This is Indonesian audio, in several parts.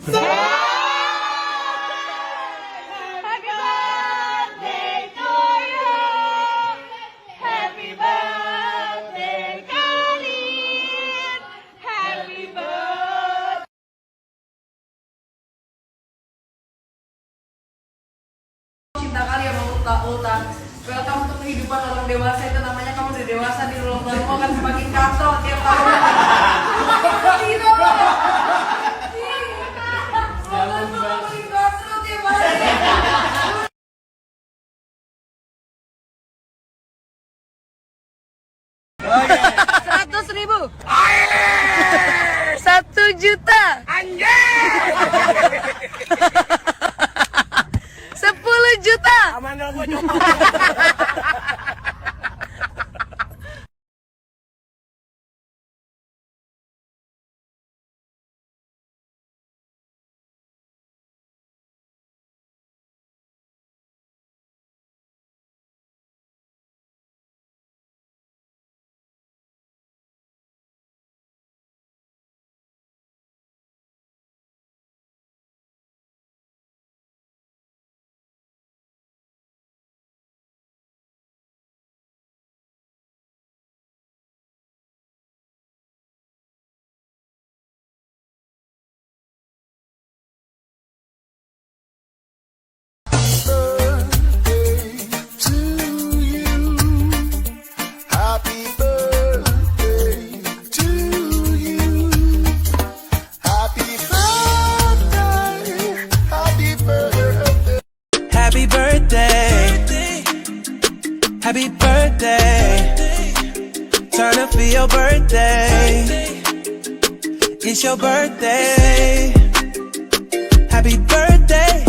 Happy birthday to you. Happy birthday, Khalid. Happy birthday. Cinta kali sama Ulta. Welcome untuk kehidupan orang dewasa, itu namanya kamu udah dewasa, di ulang tahun kamu akan semakin kasar tiap tahun. Gitu. Semakin kasar tiap hari. 100.000. 1 juta. Anjir. 10 juta. Aman dong gue coba. Happy birthday, turn up for your birthday. It's your birthday. Happy birthday.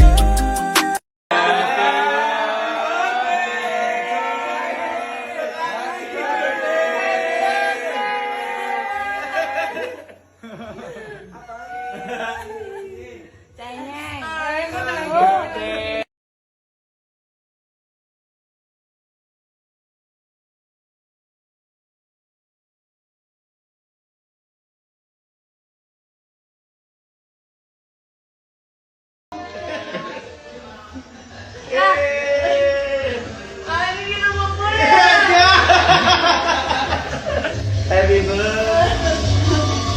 Happy birthday.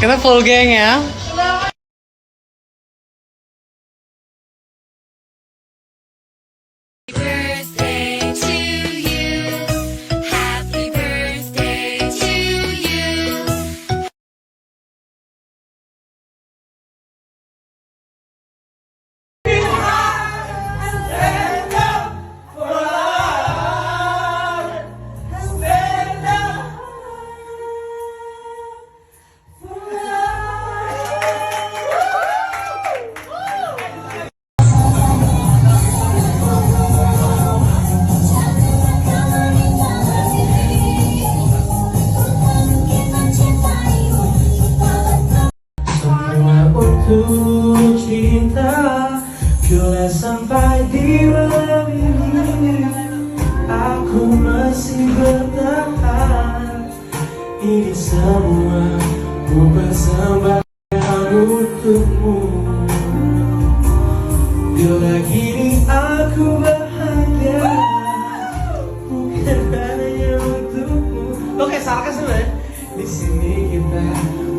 Kita full geng ya. Birthday to you. Happy birthday to you. Untuk cinta, bila sampai di malam ini aku masih bertahan. Ini semua ku persembahkan untukmu. Bila kini aku bahagia, bukan hanya untukmu. Lo kayak sarkas ya? Di sini kita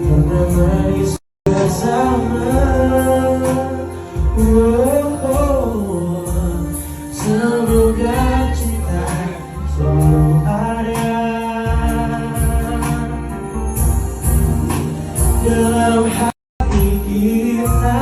menemani bersama. Semoga cinta selalu ada dalam hati kita.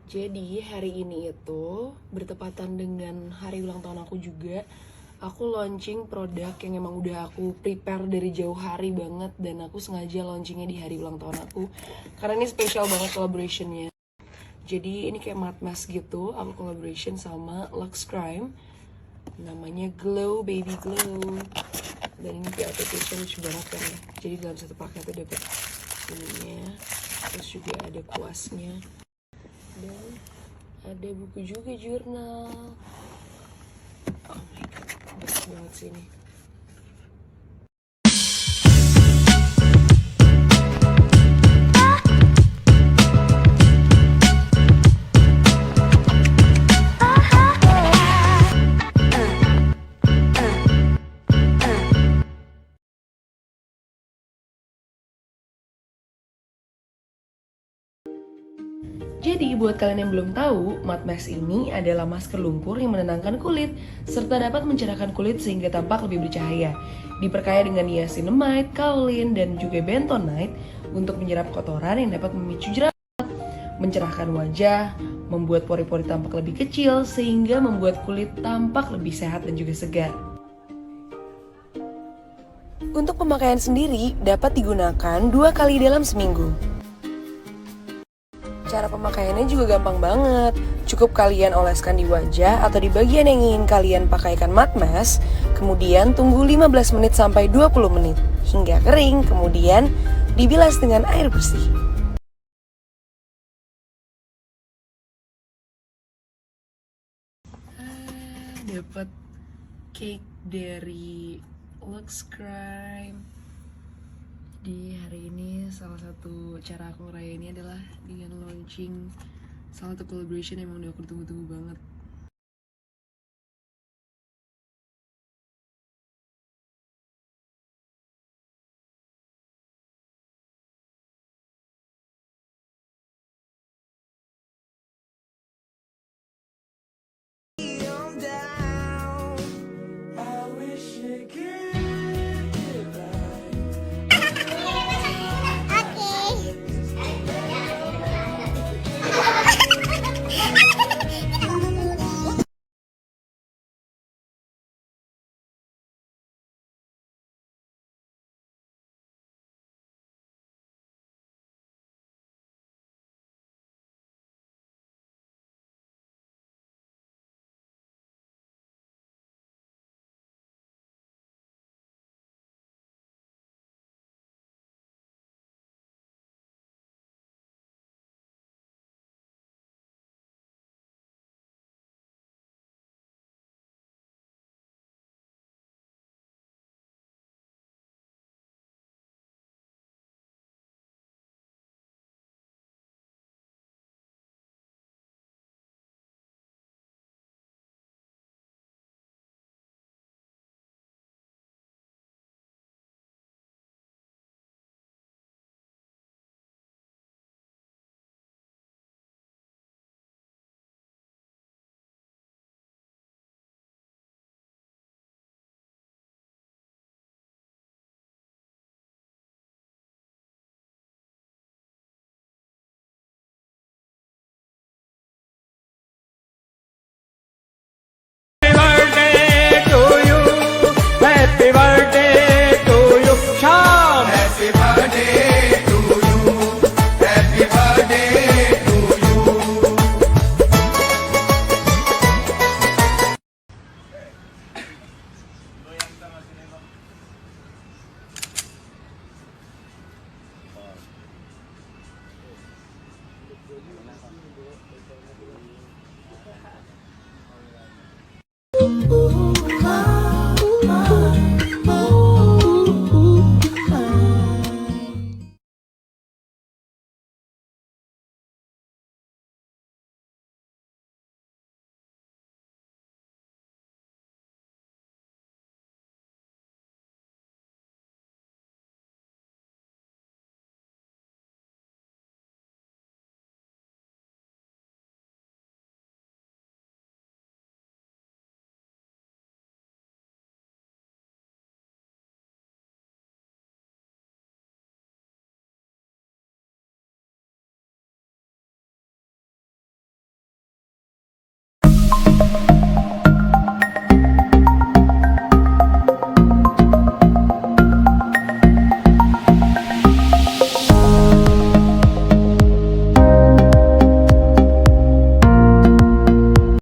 Jadi hari ini itu bertepatan dengan hari ulang tahun aku juga. Aku launching produk yang emang udah aku prepare dari jauh hari banget. Dan aku sengaja launchingnya di hari ulang tahun aku, karena ini spesial banget collaborationnya. Jadi ini kayak matte mask gitu. Aku collaboration sama Lux Crime, namanya Glow Baby Glow. Dan ini kayak application lucu banget kan ya. Jadi dalam satu paket tuh dapet ininya, terus juga ada kuasnya, dan ada buku juga, jurnal. Oh my god, bagus banget sih ini. Jadi buat kalian yang belum tahu, matte mask ini adalah masker lumpur yang menenangkan kulit serta dapat mencerahkan kulit sehingga tampak lebih bercahaya. Diperkaya dengan niacinamide, kaolin, dan juga bentonite untuk menyerap kotoran yang dapat memicu jerawat, mencerahkan wajah, membuat pori-pori tampak lebih kecil sehingga membuat kulit tampak lebih sehat dan juga segar. Untuk pemakaian sendiri dapat digunakan 2 kali dalam seminggu. Cara pemakaiannya juga gampang banget. Cukup kalian oleskan di wajah atau di bagian yang ingin kalian pakaikan matte mask, kemudian tunggu 15 menit sampai 20 menit hingga kering, kemudian dibilas dengan air bersih. Dapat cake dari Lux Crime. Di hari ini salah satu cara aku ngerayainnya adalah dengan launching salah satu collaboration yang emang udah aku tunggu-tunggu banget.